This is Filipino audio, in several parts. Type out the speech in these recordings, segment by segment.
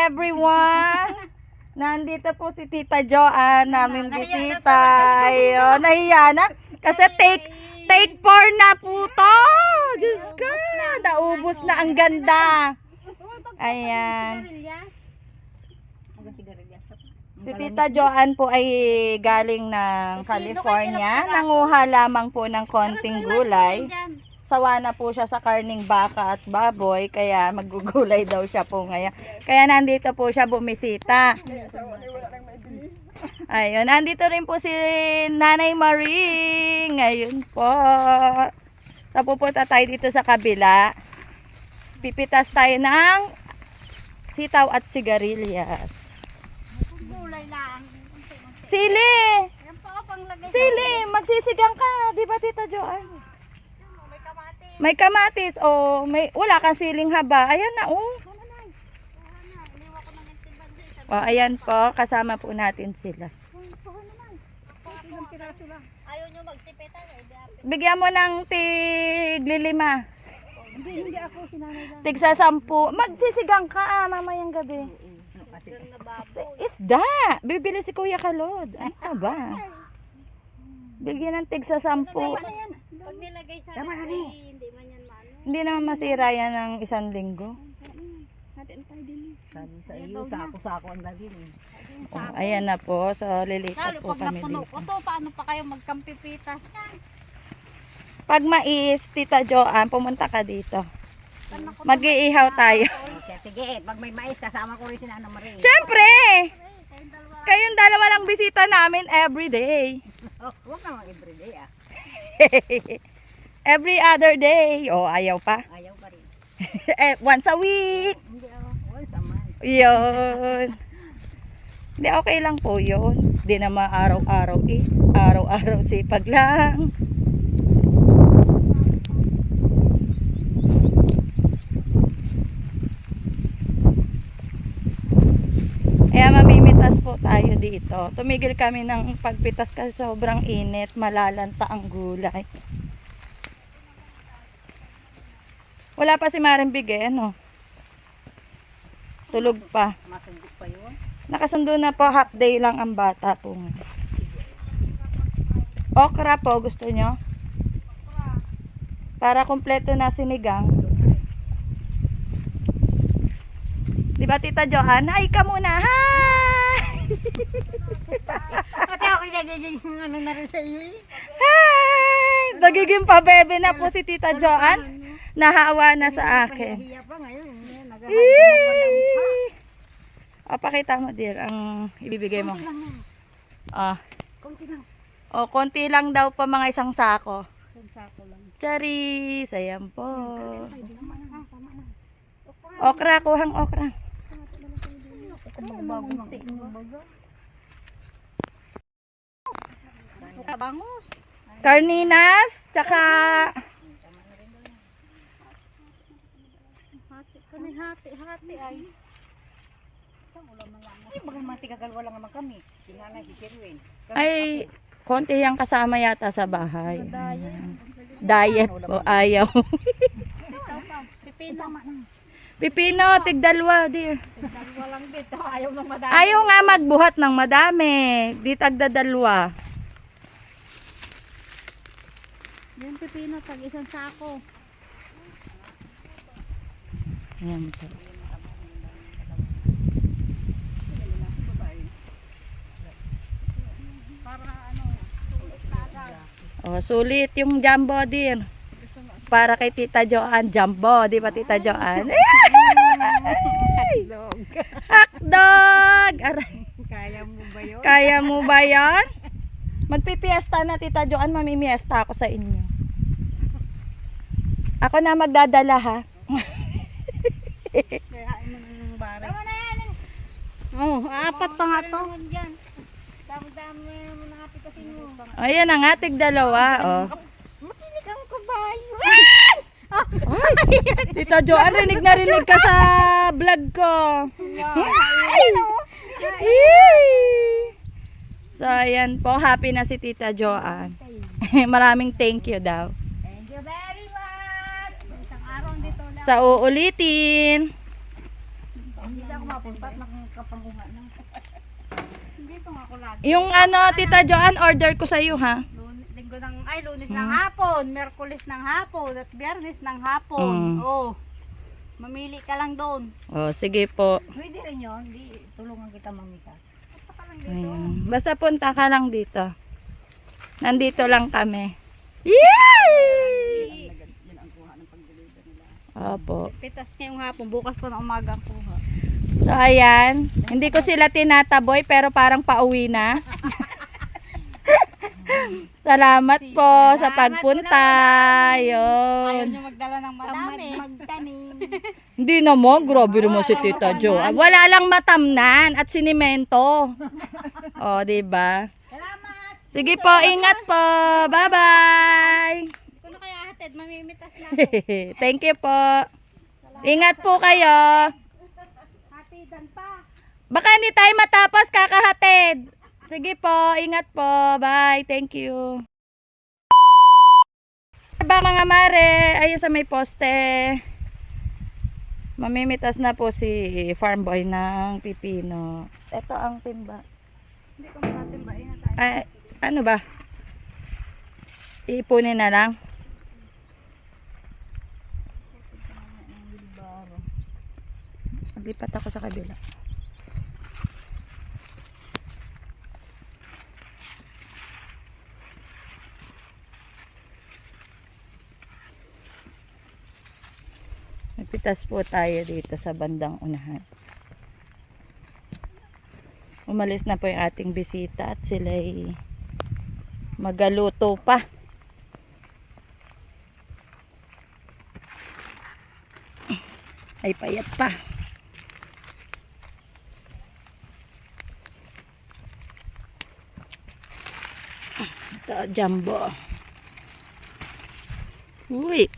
everyone! Nandito po si Tita Joanne, naming bisita. Ayun, nahiya na. Kasi take 4 na po to. Diyos ko, naubos na ang ganda. Ayan. Si Tita Joanne po ay galing ng California. Nanguha lamang po ng konting gulay. Sawa na po siya sa karning baka at baboy, kaya magugulay daw siya po ngayon. Kaya nandito po siya bumisita. Ayun, nandito rin po si Nanay Marie. Ngayon po. So pupunta tayo dito sa kabila. Pipitas tayo ng sitaw at sigarilyas. Sili! Sili! Magsisigang ka, di ba Tita Joanne? May kamatis. O, wala kang siling haba. Ayan na, oh. O, ayan po. Kasama po natin sila. Ayaw nyo magtipitan. Bigyan mo ng tig-5. Hindi ako sinanay lang. Tig-10. Magsisigang ka, mamayang gabi. Isda. Bibili si Kuya Kalod. Ano ka ba? Bigyan ng tig-10. Pag nilagay sa hindi man yan maano. Hindi naman masira yan ng 1 linggo. Sabi sa iyo, sako-sako ang lagi eh. Oh, ayan na po. So, lilipat Lalo po pag kami napuno dito. ko to, paano pa kayo magkampipitas? Pag mais, Tita Joanne, pumunta ka dito. Mag-iihaw tayo. Okay, sige, pag may mais, kasama ko rin si Nana Marie. Siyempre! Kayong dalawa lang bisita namin everyday. Huwag naman everyday ah. Every other day. Oh, ayaw pa. Ayaw pa rin. Once a week. Hindi ako, once a month. Yun. Hindi, okay lang po yun. Hindi naman araw-araw eh. Araw-araw sipag lang. Kaya mamimitas po tayo dito. Tumigil kami ng pagpitas kasi sobrang init. Malalanta ang gulay. Wala pa si Maring Bigay, ano? Tulog pa. Masundo pa yun. Nakasundo na po, half day lang ang bata po. Okra po, gusto nyo? Para kumpleto na sinigang. Di ba Tita Joanne? Hi ka muna, hi! Pati ako nagiging ano na rin sa iyo eh. Hi! Nagiging pabebe na po si Tita Joanne. Nahawa na sa akin. Nahiya pa ngayon. Naghahanap O, pakita mo dear ang ibibigay mo. Ah. konti lang. O, konti lang daw po, mga 1 sako. Isang sako lang. Charis, ayan po. Okra, kuhang okra. Bago ng baga. Bangus. Carninas, tsaka Hati ay. Ay, bagang matigagal wala naman kami. Sinanay si Sherwin. ay konti yung kasama yata sa bahay. Diet po, ayaw. Pipino. Pipino, tig-2 dear. Dalawa lang dito. Ayaw nang madami. Ayaw nga magbuhat ng madami. Di tagda-2. Yung pipino, tag 1 sako. Ayan po. Oh, sulit yung jumbo din. Para kay Tita Joanne, jumbo, di ba Tita Joanne? Hotdog! Aray. Kaya mo ba yun? Kaya mo ba yan? Magpipiesta na Tita Joanne, mamimiesta ako sa inyo. Ako na magdadala ha. Kayain mo ng baray. Tama na yan. Oh, 4 pa nga to. Dami-dami mo nakapitasin mo. Ayan na nga, tig-2. Oh. Matinig ang kabayo. Ay, Tita Joanne, rinig na rinig ka sa vlog ko. So, ayan po. Happy na si Tita Joanne. Maraming thank you daw. Thank you very much. Isang araw dito lang. Sa uulitin. Hindi ako kahapon pa, nakakapanguha na. Hindi ko nga ako lagi. Yung ano, Tita Joanne, order ko sa iyo ha. Lunes ng hapon, Merkulis ng hapon, at Biyernes ng hapon. Oh. Mamili ka lang doon. Oh, sige po. Pwede rin yun. Di, tulungan kita mamita. Basta ka lang dito. Ayan. Basta punta ka lang dito. Nandito lang kami. Yay! Yun ang kuha ng pag-deliver nila. Opo. Pitas ngayong hapon, bukas po ng umaga ang kuha. So ayan, hindi ko sila tinataboy pero parang pauwi na. Salamat po sa pagpunta. Ayaw Yun. nyo magdala ng madami. Magtanim. Hindi naman, grabe naman si Tita Jo. Wala lang matamnan at sinimento. O, diba? Salamat. Sige po, ingat po. Bye-bye. Hindi ko na kaya hatid, mamimitas na. Thank you po. Ingat po kayo. Hatidan pa. Baka hindi tayo matapos kakahatid. Sige po, ingat po. Bye. Thank you. Ba mga mare, ayun sa may poste. Mamimitas na po si farm boy ng pipino. Ito ang timba. Hindi ko natin ba? Ingat tayo. Ay, ano ba? Ipunin na lang. Naglipat ako sa kabila. Nagpitas po tayo dito sa bandang unahan. Umalis na po yung ating bisita at sila'y magaluto pa. Ay payat pa. Ito, jumbo. Uy.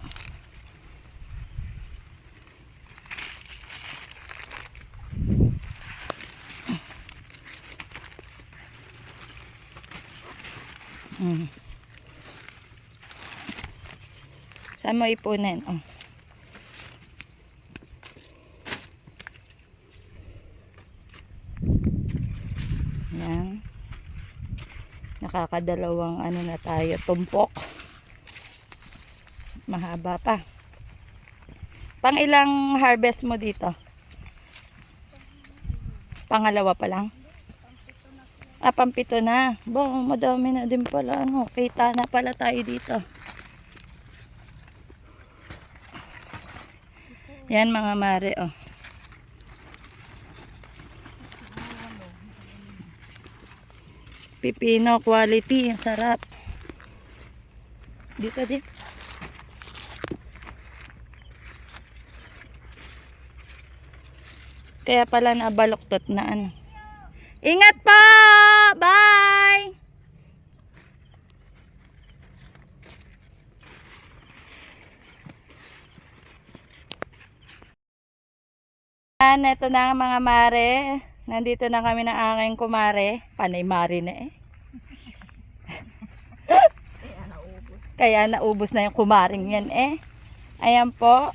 Saan mo ipunin? Oh. Yan. Nakakadalawang ano na tayo, tumpok. Mahaba pa. Pang ilang harvest mo dito? Pangalawa pa lang? Ah, pampito na. Ba, madami na din pala. Ano, kita na pala tayo dito. Yan mga mare, oh. Pipino quality, ang sarap. Dito din. Kaya pala nabaloktot na ano. Ingat po! Bye! Ito na mga mare. Nandito na kami ng aking kumare. Panay mare na eh. Kaya naubos na yung kumaring yan eh. Ayan po.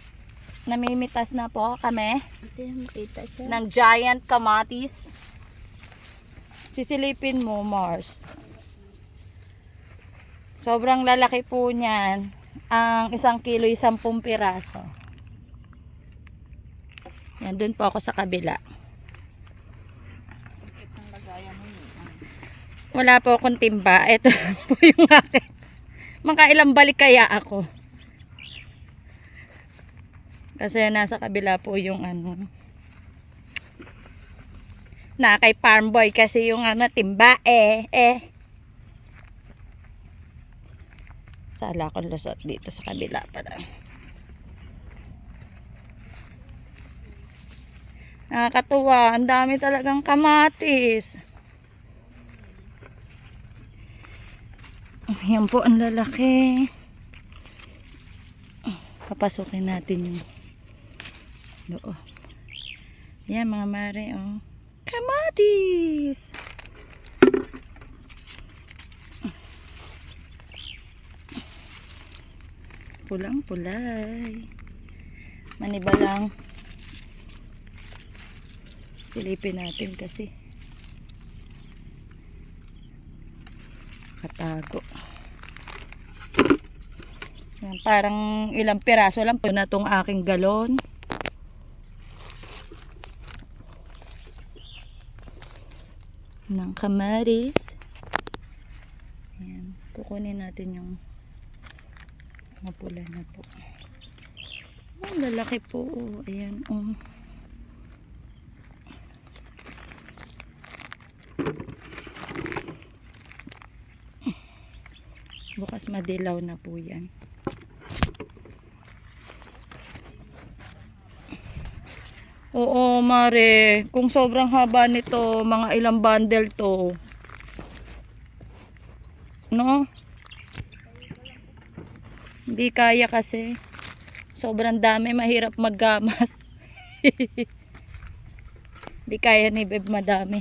Namimitas na po kami. Makita siya. Ng giant kamatis. Sisilipin mo, Mars. Sobrang lalaki po niyan. Ang 1 kilo, 10 piraso. Yan, dun po ako sa kabila. Wala po akong timba. Ito po yung akin. Makailang balik kaya ako. Kasi nasa kabila po yung ano. Na kay farm boy kasi yung ano, timba Sala akong lusot dito sa kabila pala. Nakakatuwa, ang dami talagang kamatis. Yan po ang lalaki. Papasukin natin yung loob. Yan mga mare, oh. Kamatis! Pulang-pulay. Manibalang Silipin natin kasi. Katago. Yan, parang ilang piraso lang po na tong aking galon. Ng kamaris. Ayan, kukunin natin yung mapula na po. Ang lalaki po. Ayan, oh. Bukas madilaw na po yan. Oo, Mare. Kung sobrang haba nito, mga ilang bundle to. No? Hindi kaya kasi. Sobrang dami, mahirap maggamas. Hindi kaya ni Beb madami.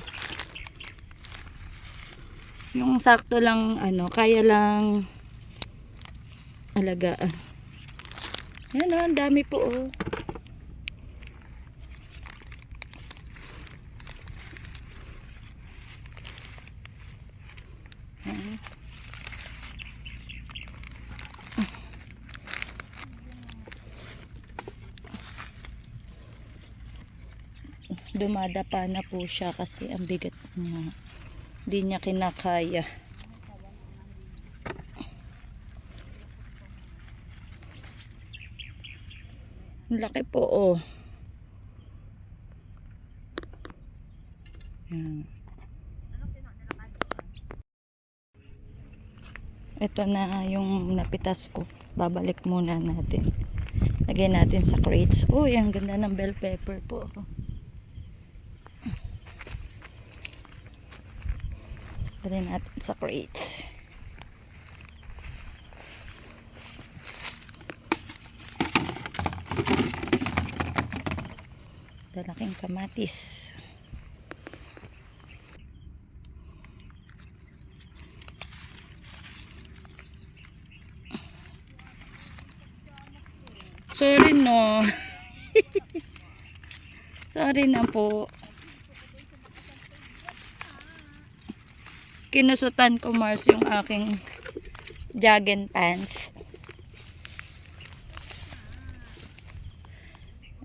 Yung sakto lang, kaya lang alagaan. Yan, ang dami po, oh. Dumadapa na po siya kasi ang bigat niya. Hindi niya kinakaya. Ang laki po, oh. Yan. Ito na yung napitas ko. Babalik muna natin. Lagyan natin sa crates. Uy, ang ganda ng bell pepper po. Lagyan natin sa crates. Lalaking kamatis. Sorry no. Sorry na po. Kinusutan ko Mars yung aking jogging pants.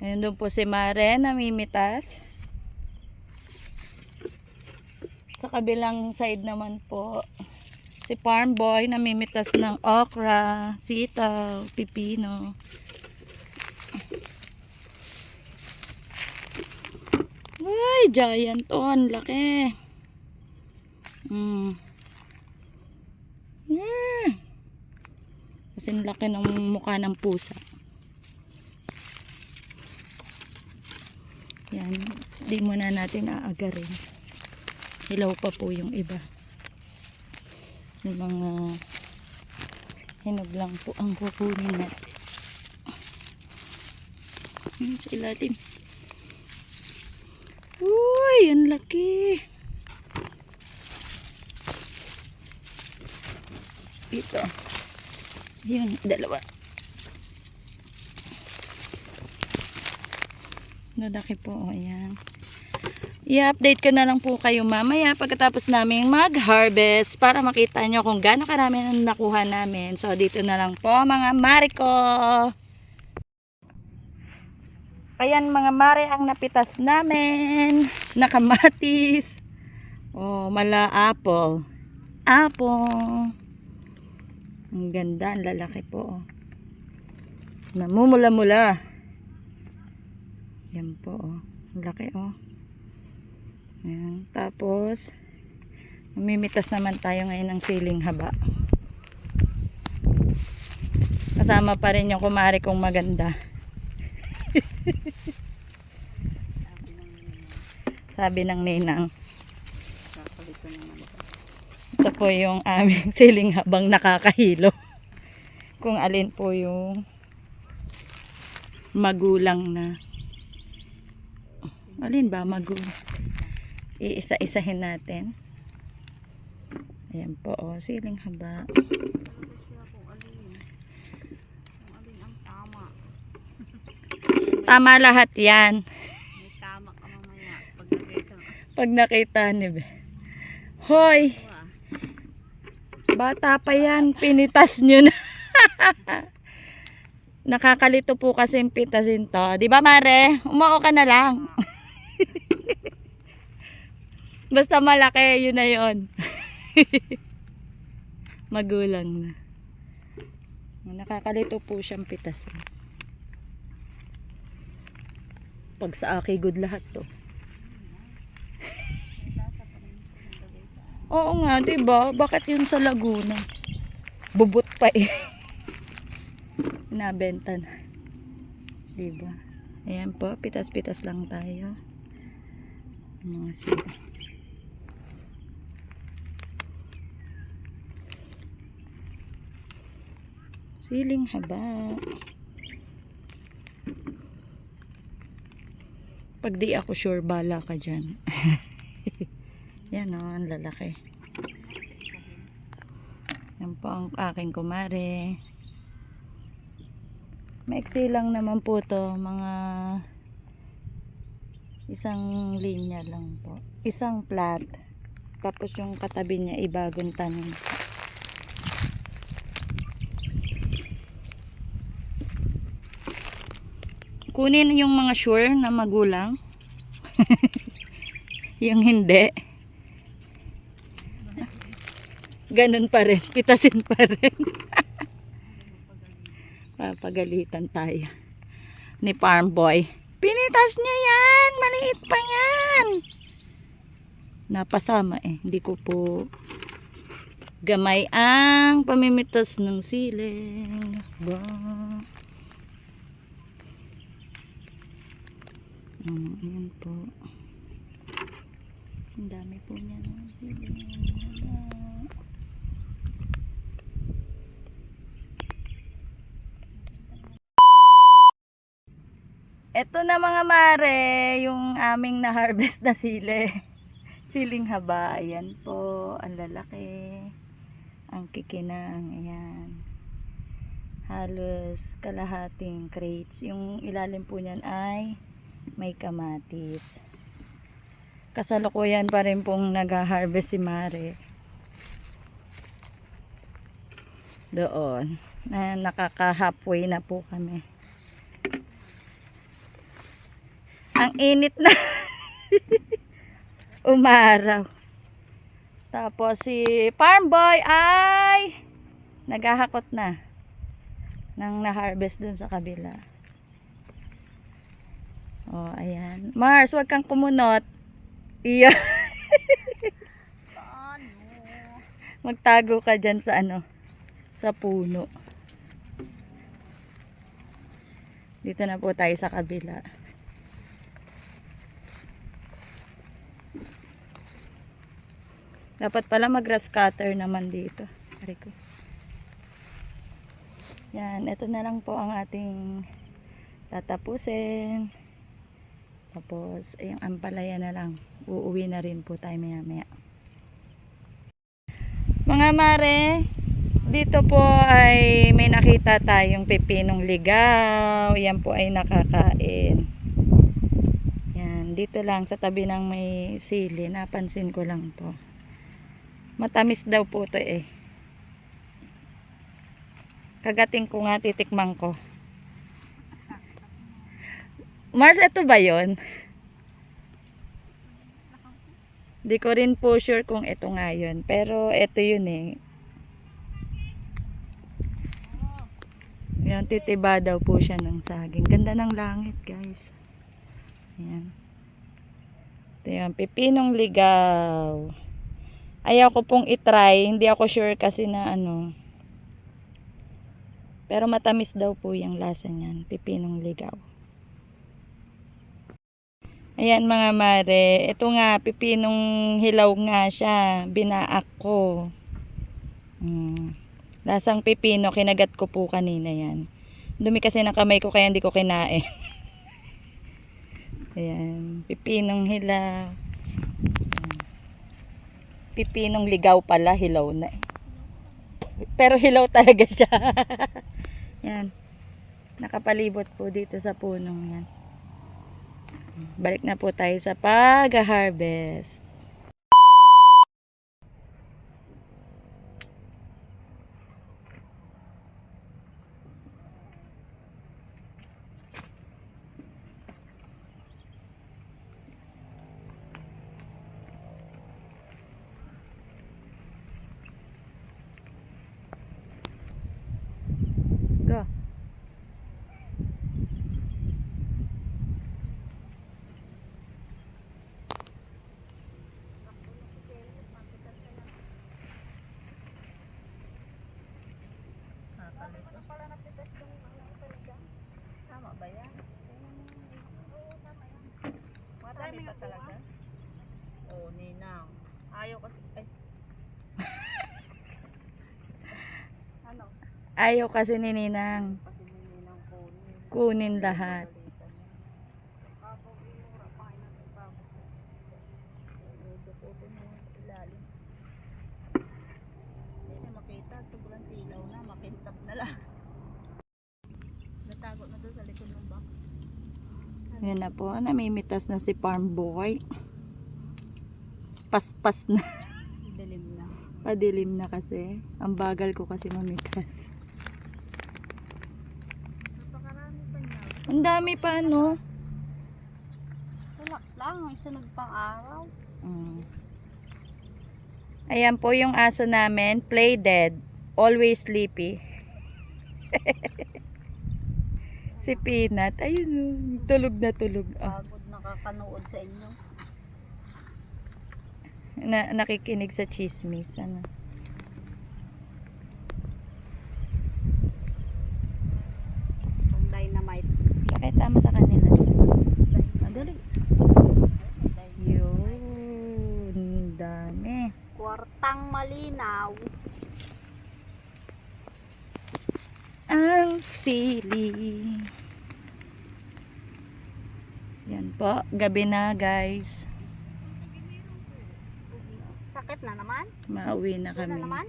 Ayun doon po si Mare namimitas. Sa kabilang side naman po si Farm Boy namimitas ng okra, sitaw, pipino. Ay, giant oh, ang laki. Kasi ang laki ng mukha ng pusa. Yan, di muna natin aagarin. Hilaw pa po yung iba. Yung mga hinog lang po ang kukunin natin. Sa ilalim. Uy, ang laki. Ito. Yun, dalawa. Lalaki po, ayan. I-update ko na lang po kayo mamaya pagkatapos namin mag-harvest para makita nyo kung gaano karami ang nakuha namin. So, dito na lang po mga mare ko. Ayan mga mare ang napitas namin. Nakamatis. Oh, mala apple. Apple. Ang ganda, ang lalaki po. Namumula-mula. Yan po, oh. Ang laki, oh. Ayan. Tapos, mamimitas naman tayo ngayon ng siling haba. Kasama pa rin yung kumari kong maganda. Sabi ng ninang. Ito po yung aming siling habang nakakahilo. Kung alin po yung magulang na. Alin ba magulang? Iisa-isahin natin. Ayan po, oh, siling haba. Tama lahat yan. May tama ka mamaya. Pag Pag nakita ni Be. Hoy! Bata pa yan, pinitas nyo na. Nakakalito po kasi pitasin to. Di ba, Mare? Umuo ka na lang. Basta malaki, yun na yun. Magulang na. Nakakalito po siyang pitasin. Pag sa aki, good lahat to. Oo nga, diba? Bakit yun sa Laguna? Bubot pa eh. Nabenta na. Diba? Ayan po, pitas-pitas lang tayo. Mga sila. Siling haba. Pag di ako sure, bala ka dyan. Yan o, ang lalaki. Yan po ang aking kumare. Maiksi lang naman po to, mga isang linya lang po. Isang plat. Tapos yung katabi niya ibagong tanim. Kunin yung mga sure na magulang. Yung hindi. Ganun pa rin. Pitasin pa rin. Papagalitan tayo ni farm boy. Pinitas nyo yan! Maliit pa yan! Napasama eh. Hindi ko po gamay ang pamimitas ng siling. Wow. Ayan po. Ang dami po niya ng siling. Ito na mga mare, yung aming na-harvest na sili. Siling haba. Ayan po. Ang lalaki. Ang kikinang. Ayan. Halos kalahating crates. Yung ilalim po niyan ay may kamatis. Kasalukuyan pa rin pong nag-harvest si Mare. Doon. Nakaka-halfway na po kami. Ang init na. Umaraw. Tapos si farm boy ay naghahakot na ng na-harvest dun sa kabila. Oh, ayan. Mars, wag kang kumunot. Iya. Magtago ka dyan sa ano, sa puno. Dito na po tayo sa kabila. Dapat pala mag-grass cutter naman dito. Ariko. Yan, ito na lang po ang ating tatapusin. Tapos, yung ampalaya na lang. Uuwi na rin po tayo maya maya. Mga mare, dito po ay may nakita tayong pipinong ligaw. Yan po ay nakakain. Yan, dito lang sa tabi ng may sili. Napansin ko lang to. Matamis daw po to eh. Kagating ko nga, titikman ko. Mars, ito ba yon? Di ko rin po sure kung ito nga yun. Pero ito yun eh. Yan, titiba daw po siya ng saging. Ganda ng langit guys. Yan. Ito yung pipinong ligaw. Ayaw ko pong itry. Hindi ako sure kasi na ano. Pero matamis daw po yung lasa niyan. Pipinong ligaw. Ayan mga mare. Ito nga, pipinong hilaw nga siya. Binaak ko. Lasang pipino. Kinagat ko po kanina yan. Dumi kasi ng kamay ko kaya hindi ko kinain. Ayan. Pipinong hilaw. Pipinong ligaw pala, hilaw na eh. Pero hilaw talaga siya. Yan. Nakapalibot po dito sa punong yan. Balik na po tayo sa pag-harvest. Go. Tama ba yan? Madami pa talaga. Oh, ninang. Ayaw kasi. Ay. Ano? Ayaw kasi ni Ninang Kasi may ninang kunin. kunin lahat. Kapag inura pa kayo ng ibabaw. Dukutin mo yung ilalim. Hindi na makita. Tugulang tilaw na. Makintab na lang. Natago na doon sa likod ng box. Yan na po, namimitas na si Farm Boy. Paspas na. Dilim na. Padilim na kasi. Ang bagal ko kasi mamitas. Napakarami pa niya. Ang dami pa, no? Relax lang. May sunod pang araw. Mm. Ayan po yung aso namin. Play dead. Always sleepy. Si Peanut. Ayun, oh, tulog na tulog. Ah, Pagod nakakanood sa inyo. nakikinig sa chismis. Ano? Kung dynamite. Pakita mo sa kanila. Madali. Yun. Dami. Kwartang malinaw. Ang sili. Yan po. Gabi na, guys. Sakit na naman? Mauwi na Sakit na kami. naman?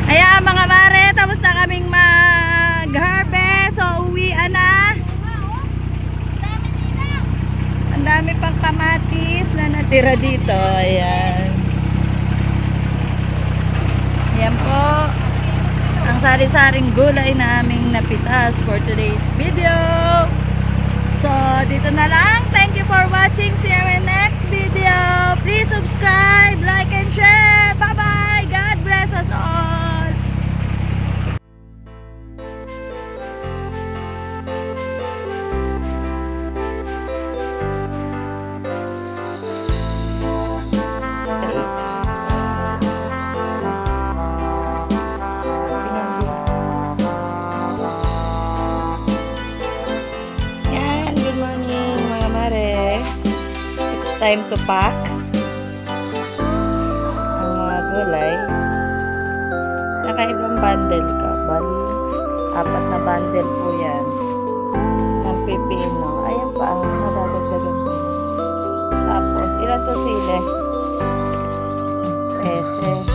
Ayan mga mare, tapos na kaming mag-harvest. So uwian na. Ang dami pang kamatis na natira dito. Ayan. Ayan po. Ang sari-saring gulay na aming napitas for today's video. So dito na lang. Thank you for watching. See you in next video. Please subscribe, like, and share. Bye-bye. God bless us all. Yan, good morning mga mare. It's time to pack ang mga gulay. Nakaibang bundle ka. Bali, 4 na bundle po yan. Ang pipino. Ayan pa ang nadadagdagan po. Tapos, ilan to sile? Ese.